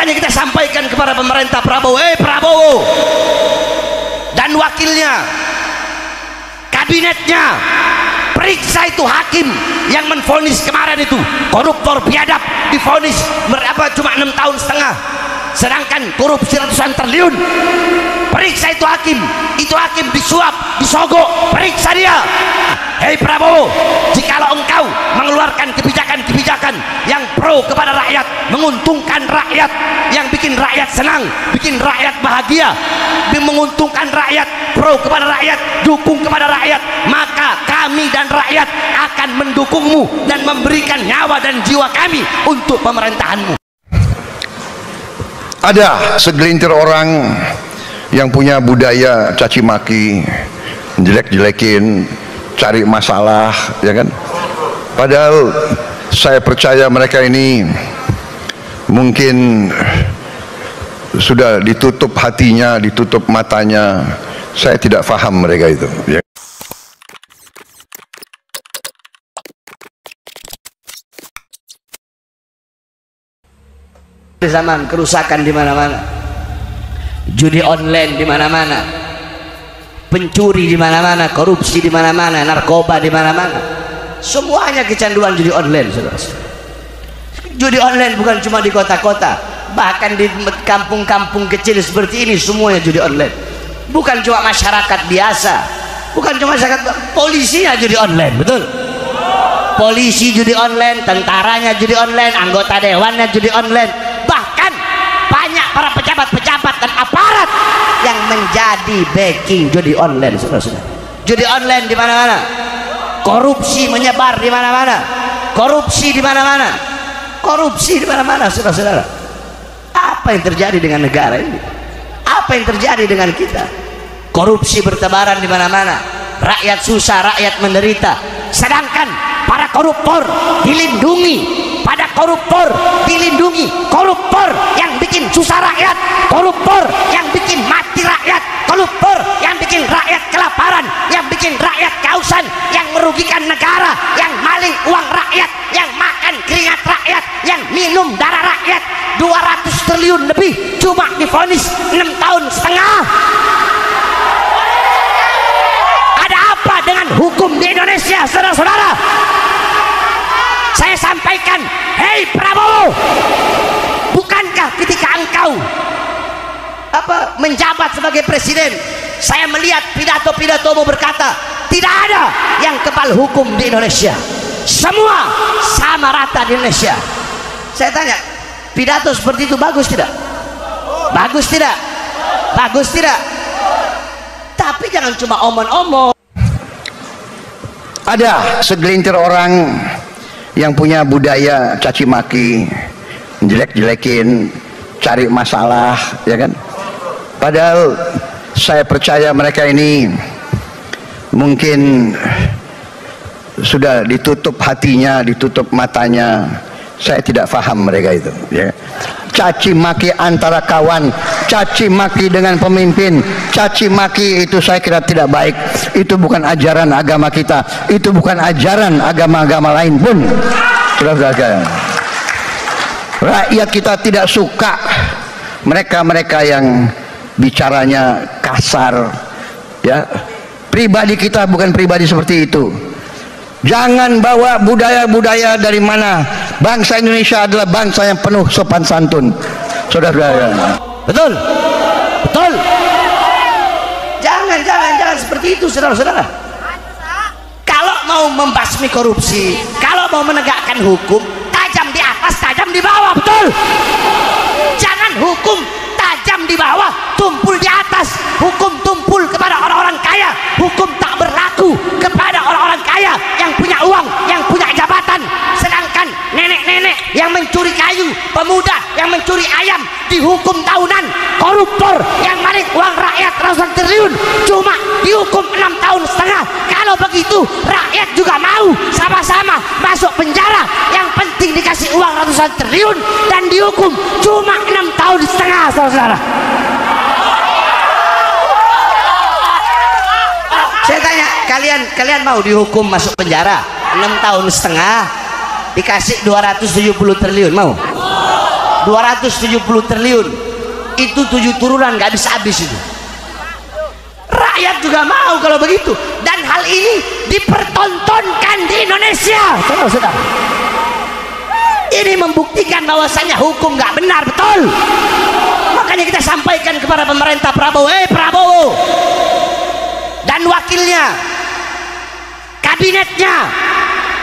Makanya kita sampaikan kepada pemerintah Prabowo, Prabowo dan wakilnya, kabinetnya, periksa itu hakim yang menvonis kemarin itu koruptor biadab, divonis cuma 6 tahun setengah, sedangkan korupsi ratusan triliun. Periksa itu hakim disuap, disogok, periksa dia. Hei Prabowo, jikalau engkau mengeluarkan kebijakan-kebijakan yang pro kepada rakyat, menguntungkan rakyat, yang bikin rakyat senang, bikin rakyat bahagia, menguntungkan rakyat, pro kepada rakyat, dukung kepada rakyat, maka kami dan rakyat akan mendukungmu dan memberikan nyawa dan jiwa kami untuk pemerintahanmu. Ada segelintir orang yang punya budaya caci maki, jelek-jelekin, cari masalah, ya kan? Padahal saya percaya mereka ini mungkin sudah ditutup hatinya, ditutup matanya. Saya tidak paham mereka itu, ya. Di zaman kerusakan di mana-mana, judi online di mana-mana, pencuri di mana-mana, korupsi di mana-mana, narkoba di mana-mana, semuanya kecanduan judi online, saudara. Judi online bukan cuma di kota-kota, bahkan di kampung-kampung kecil seperti ini semuanya judi online. Bukan cuma masyarakat biasa, bukan cuma masyarakat, polisinya judi online, betul? Polisi judi online, tentaranya judi online, anggota dewannya judi online. Bahkan banyak para pejabat-pejabat dan aparat yang menjadi backing judi online, saudara-saudara. Judi online di mana-mana, korupsi menyebar di mana-mana, korupsi di mana-mana, korupsi di mana-mana, saudara-saudara. Apa yang terjadi dengan negara ini? Apa yang terjadi dengan kita? Korupsi bertebaran di mana-mana, rakyat susah, rakyat menderita, sedangkan para koruptor dilindungi. Pada koruptor dilindungi, koruptor yang bikin susah rakyat, koruptor yang bikin mati rakyat, koruptor yang bikin rakyat kelaparan, yang bikin rakyat kehausan, yang merugikan negara, yang maling uang rakyat, yang makan keringat rakyat, yang minum darah rakyat. 200 triliun lebih cuma divonis 6 tahun setengah. Ada apa dengan hukum di Indonesia, saudara-saudara? Saya sampaikan, hei Prabowo, bukankah ketika engkau menjabat sebagai presiden, saya melihat pidato-pidatomu berkata tidak ada yang kebal hukum di Indonesia, semua sama rata di Indonesia. Saya tanya, pidato seperti itu bagus tidak? Bagus tidak? Bagus tidak? Tapi jangan cuma omong-omong. Ada segelintir orang yang punya budaya caci maki, jelek-jelekin, cari masalah, ya kan? Padahal saya percaya mereka ini mungkin sudah ditutup hatinya, ditutup matanya. Saya tidak paham mereka itu, ya. Caci maki antara kawan, caci maki dengan pemimpin, caci maki itu saya kira tidak baik. Itu bukan ajaran agama kita, itu bukan ajaran agama-agama lain pun. Saudara-saudara, rakyat kita tidak suka mereka-mereka yang bicaranya kasar, ya. Pribadi kita bukan pribadi seperti itu. Jangan bawa budaya-budaya dari mana. Bangsa Indonesia adalah bangsa yang penuh sopan santun, saudara-saudara. Betul, betul. Jangan seperti itu, saudara-saudara. Kalau mau membasmi korupsi, kalau mau menegakkan hukum, tajam di atas, tajam di bawah, betul. Jangan hukum tajam di bawah, tumpul di atas. Hukum tumpul kepada orang-orang kaya, hukum tak berlaku kepada orang-orang kaya yang punya uang, yang punya jabatan. Sedangkan nenek-nenek yang mencuri kayu, pemuda yang mencuri ayam dihukum tahunan. Koruptor yang maling uang rakyat ratusan triliun cuma dihukum 6 tahun setengah. Kalau begitu rakyat juga mau sama-sama masuk penjara. Yang penting dikasih uang ratusan triliun dan dihukum cuma 6 tahun setengah, saudara-saudara. Saya tanya, kalian mau dihukum masuk penjara 6 tahun setengah dikasih 270 triliun, mau? 270 triliun itu 7 turunan nggak bisa habis itu. Rakyat juga mau kalau begitu, dan hal ini dipertontonkan di Indonesia. Saudara, ini membuktikan bahwasanya hukum nggak benar, betul. Makanya kita sampaikan kepada pemerintah Prabowo, Prabowo dan wakilnya, kabinetnya,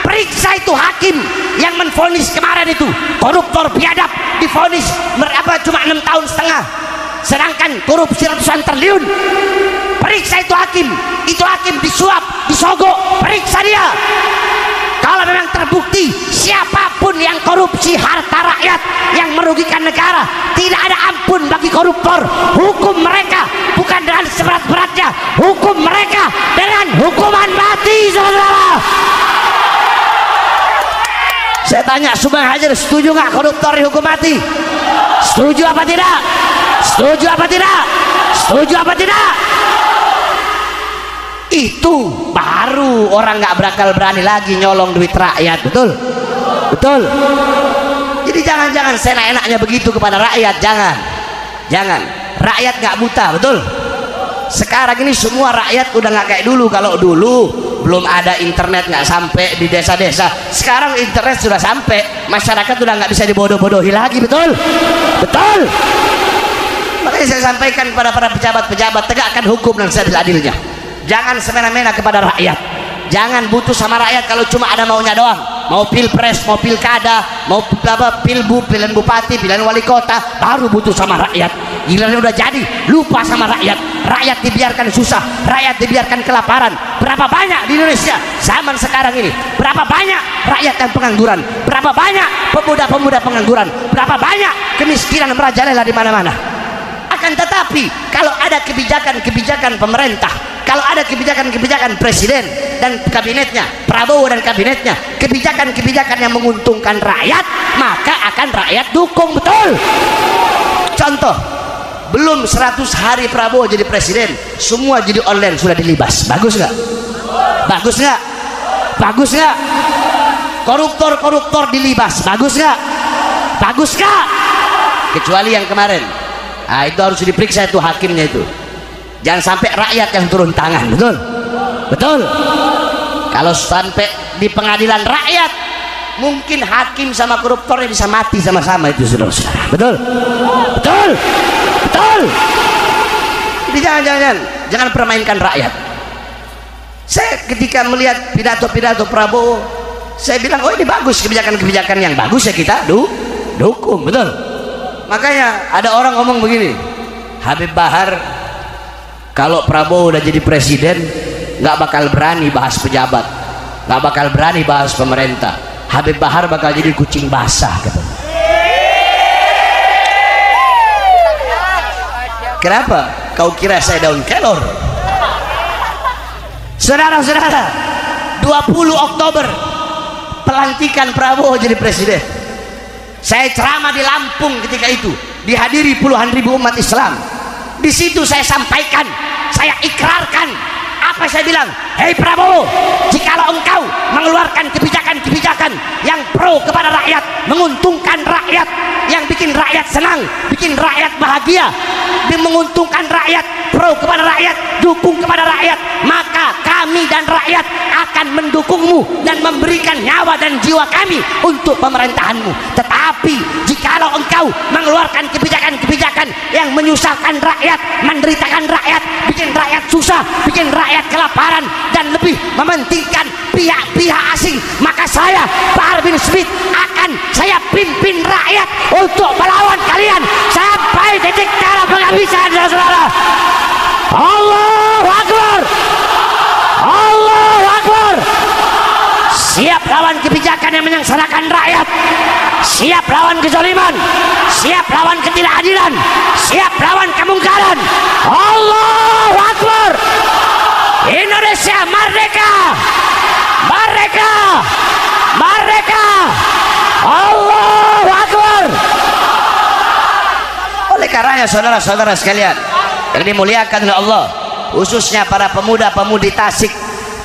periksa itu hakim yang menvonis kemarin itu koruptor biadab, divonis cuma 6 tahun setengah, sedangkan korupsi ratusan triliun. Periksa itu hakim disuap, disogok, periksa dia. Kalau memang terbukti siapapun yang korupsi harta rakyat yang merugikan negara, tidak ada ampun bagi koruptor. Hukum mereka bukan dengan seberat-beratnya, hukum mereka dengan hukuman mati, saudara. Saya tanya Subang Hajar, setuju nggak koruptor dihukum mati? Setuju apa tidak? Setuju apa tidak? Setuju apa tidak? Itu baru orang nggak bakal berani lagi nyolong duit rakyat, betul? Betul. Jadi jangan seenak-enaknya begitu kepada rakyat, jangan. Rakyat nggak buta, betul? Sekarang ini semua rakyat udah nggak kayak dulu. Kalau dulu belum ada internet, nggak sampai di desa-desa. Sekarang internet sudah sampai, masyarakat udah nggak bisa dibodoh-bodohi lagi, betul? Betul. Makanya saya sampaikan kepada para pejabat-pejabat, tegakkan hukum dan seadil-adilnya. Jangan semena-mena kepada rakyat. Jangan butuh sama rakyat kalau cuma ada maunya doang. Mau pilpres, mau pilkada, mau pilbu, pilihan bupati, pilihan wali kota, baru butuh sama rakyat. Giliran udah jadi, lupa sama rakyat. Rakyat dibiarkan susah, rakyat dibiarkan kelaparan. Berapa banyak di Indonesia zaman sekarang ini? Berapa banyak rakyat yang pengangguran? Berapa banyak pemuda-pemuda pengangguran? Berapa banyak kemiskinan merajalela di mana-mana? Akan tetapi kalau ada kebijakan-kebijakan pemerintah, kalau ada kebijakan-kebijakan presiden dan kabinetnya, Prabowo dan kabinetnya, kebijakan-kebijakan yang menguntungkan rakyat, maka akan rakyat dukung, betul. Contoh, belum 100 hari Prabowo jadi presiden, semua jadi online sudah dilibas. Bagus nggak? Bagus nggak? Bagus nggak? Koruptor dilibas. Bagus nggak? Bagus nggak? Kecuali yang kemarin. Nah, itu harus diperiksa itu hakimnya itu. Jangan sampai rakyat yang turun tangan, betul? Betul. Kalau sampai di pengadilan rakyat, mungkin hakim sama koruptornya bisa mati sama-sama itu, saudara-saudara. Betul? Betul? Betul? Jadi jangan permainkan rakyat. Saya ketika melihat pidato-pidato Prabowo, saya bilang, oh ini bagus, kebijakan-kebijakan yang bagus ya kita dukung, betul? Makanya ada orang ngomong begini, Habib Bahar kalau Prabowo udah jadi presiden nggak bakal berani bahas pejabat, nggak bakal berani bahas pemerintah. Habib Bahar bakal jadi kucing basah, katanya. Kenapa? Kau kira saya daun kelor? Saudara-saudara, 20 Oktober pelantikan Prabowo jadi presiden. Saya ceramah di Lampung ketika itu, dihadiri puluhan ribu umat Islam. Di situ saya sampaikan, saya ikrarkan apa saya bilang, hei Prabowo, jikalau engkau mengeluarkan kebijakan-kebijakan yang pro kepada rakyat, menguntungkan rakyat, yang bikin rakyat senang, bikin rakyat bahagia, menguntungkan rakyat, pro kepada rakyat, dukung kepada rakyat, maka kami dan rakyat akan mendukungmu dan memberikan nyawa dan jiwa kami untuk pemerintahanmu. Tetapi jikalau engkau mengeluarkan kebijakan-kebijakan yang menyusahkan rakyat, menderitakan rakyat, bikin rakyat susah, bikin rakyat kelaparan, dan lebih mementingkan pihak-pihak asing, maka saya, Bahar bin Smith, akan saya pimpin rakyat untuk melawan kalian sampai titik darah penghabisan, saudara. Allahu Akbar, Allahu Akbar. Siap lawan kebijakan yang menyengsarakan rakyat, siap lawan kezaliman, siap lawan ketidakadilan, siap lawan kemungkaran. Allahu Akbar. Indonesia merdeka, merdeka, merdeka. Allahu Akbar. Oleh karenanya saudara-saudara sekalian yang dimuliakan oleh Allah, khususnya para pemuda-pemudi Tasik,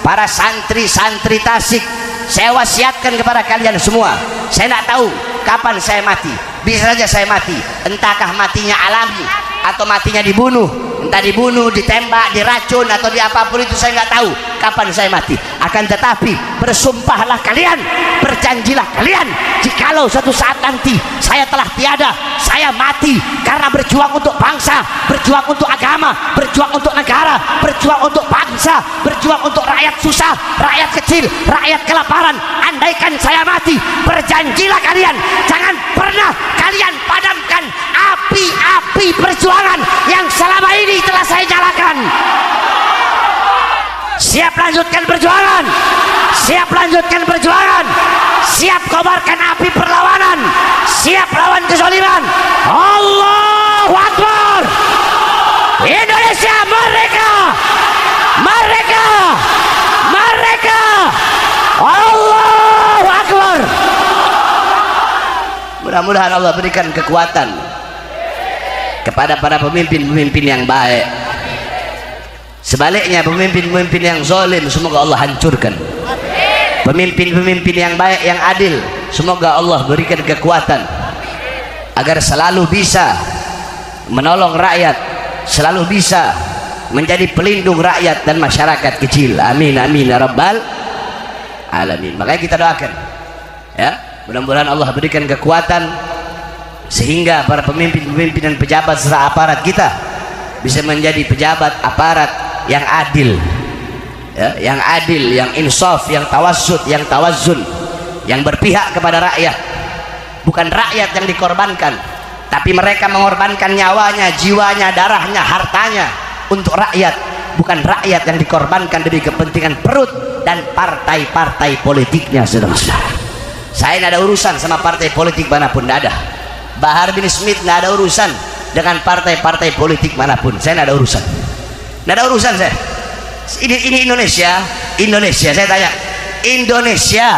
para santri-santri Tasik, saya wasiatkan kepada kalian semua. Saya tidak tahu kapan saya mati, bisa saja saya mati, entahkah matinya alami atau matinya dibunuh, entah dibunuh, ditembak, diracun atau di apapun itu, saya nggak tahu kapan saya mati. Akan tetapi bersumpahlah kalian, berjanjilah kalian, jikalau suatu saat nanti saya telah tiada, saya mati karena berjuang untuk bangsa, berjuang untuk agama, berjuang untuk negara, berjuang untuk bangsa, berjuang untuk rakyat susah, rakyat kecil, rakyat kelaparan. Andaikan saya mati, berjanjilah kalian, jangan pernah kalian padamkan api-api perjuangan yang selama ini telah saya nyalakan. Siap lanjutkan perjuangan, siap lanjutkan perjuangan, siap kobarkan api perlawanan, siap lawan kezaliman. Allahu Akbar. Indonesia merdeka, merdeka, merdeka. Allahu Akbar. Mudah-mudahan Allah berikan kekuatan kepada para pemimpin-pemimpin yang baik. Sebaliknya pemimpin-pemimpin yang zalim semoga Allah hancurkan. Pemimpin-pemimpin yang baik, yang adil, semoga Allah berikan kekuatan agar selalu bisa menolong rakyat, selalu bisa menjadi pelindung rakyat dan masyarakat kecil. Amin amin ya rabbal alamin. Makanya kita doakan ya, mudah-mudahan Allah berikan kekuatan sehingga para pemimpin-pemimpin dan pejabat serta aparat kita bisa menjadi pejabat aparat yang adil ya, yang adil, yang insaf, yang tawassut, yang tawazzun, yang berpihak kepada rakyat. Bukan rakyat yang dikorbankan, tapi mereka mengorbankan nyawanya, jiwanya, darahnya, hartanya untuk rakyat. Bukan rakyat yang dikorbankan demi kepentingan perut dan partai-partai politiknya. Saudara-saudara, saya tidak ada urusan sama partai politik manapun, tidak ada. Bahar bin Smith tidak ada urusan dengan partai-partai politik manapun, saya tidak ada urusan, tidak ada urusan saya. Ini Indonesia, Indonesia, saya tanya, Indonesia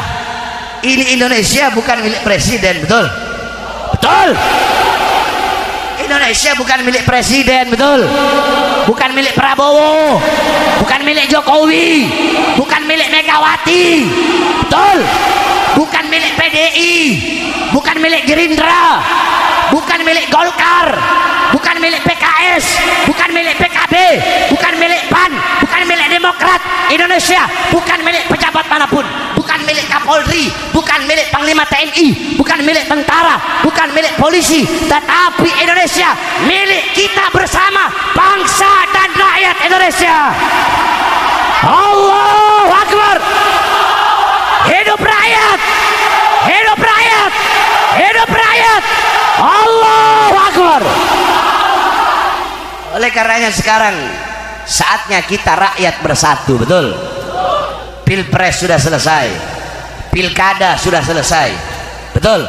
ini Indonesia bukan milik presiden, betul? Betul. Indonesia bukan milik presiden, betul? Bukan milik Prabowo, bukan milik Jokowi, bukan milik Megawati, betul? Bukan milik PDI, bukan milik Gerindra, bukan milik Golkar, bukan milik PKS, bukan milik PKB, bukan milik PAN, bukan milik Demokrat. Indonesia bukan milik pejabat manapun, bukan milik Kapolri, bukan milik Panglima TNI, bukan milik tentara, bukan milik polisi, tetapi Indonesia milik kita bersama, bangsa dan rakyat Indonesia. Allahu Akbar. Hidup rakyat, hidup rakyat, hidup rakyat. Allahu Akbar. Oleh karenanya sekarang saatnya kita rakyat bersatu, betul? Pilpres sudah selesai, pilkada sudah selesai, betul?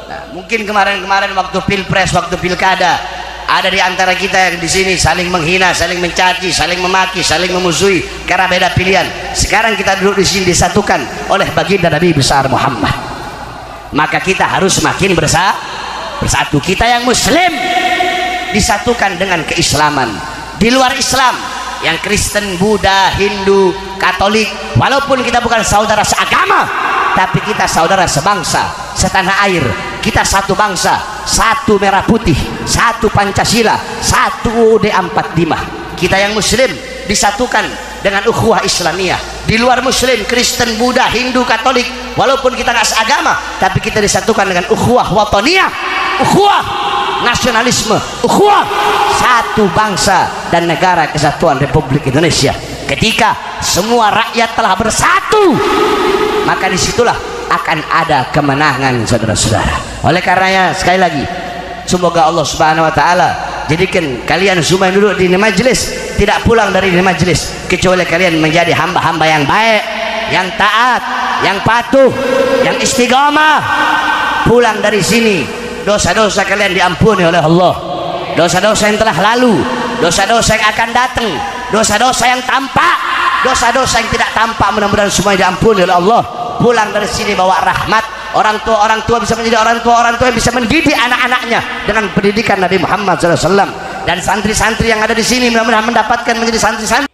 Nah, mungkin kemarin-kemarin waktu pilpres, waktu pilkada, ada di antara kita yang di sini saling menghina, saling mencaci, saling memaki, saling memusuhi karena beda pilihan. Sekarang kita duduk di sini disatukan oleh baginda Nabi besar Muhammad. Maka kita harus semakin bersatu. Kita yang Muslim disatukan dengan keislaman. Di luar Islam, yang Kristen, Buddha, Hindu, Katolik, walaupun kita bukan saudara seagama, tapi kita saudara sebangsa, setanah air. Kita satu bangsa, satu merah putih, satu Pancasila, satu UUD 45. Kita yang Muslim disatukan dengan ukhuwah Islamiyah. Di luar Muslim, Kristen, Buddha, Hindu, Katolik, walaupun kita nggak seagama, tapi kita disatukan dengan ukhuwah wataniyah, ukhuwah nasionalisme, ukhuwah satu bangsa dan negara kesatuan Republik Indonesia. Ketika semua rakyat telah bersatu, maka disitulah akan ada kemenangan, saudara-saudara. Oleh karenanya sekali lagi, semoga Allah Subhanahu Wa Taala jadikan kalian semua yang duduk di ini majelis tidak pulang dari ini majelis kecuali kalian menjadi hamba-hamba yang baik, yang taat, yang patuh, yang istiqamah. Pulang dari sini dosa-dosa kalian diampuni oleh Allah, dosa-dosa yang telah lalu, dosa-dosa yang akan datang, dosa-dosa yang tampak, dosa-dosa yang tidak tampak, mudah-mudahan semuanya diampuni oleh Allah. Pulang dari sini bawa rahmat. Orang tua bisa menjadi orang tua yang bisa mendidik anak-anaknya dengan pendidikan Nabi Muhammad SAW. Dan santri-santri yang ada di sini mudah-mudahan mendapatkan menjadi santri-santri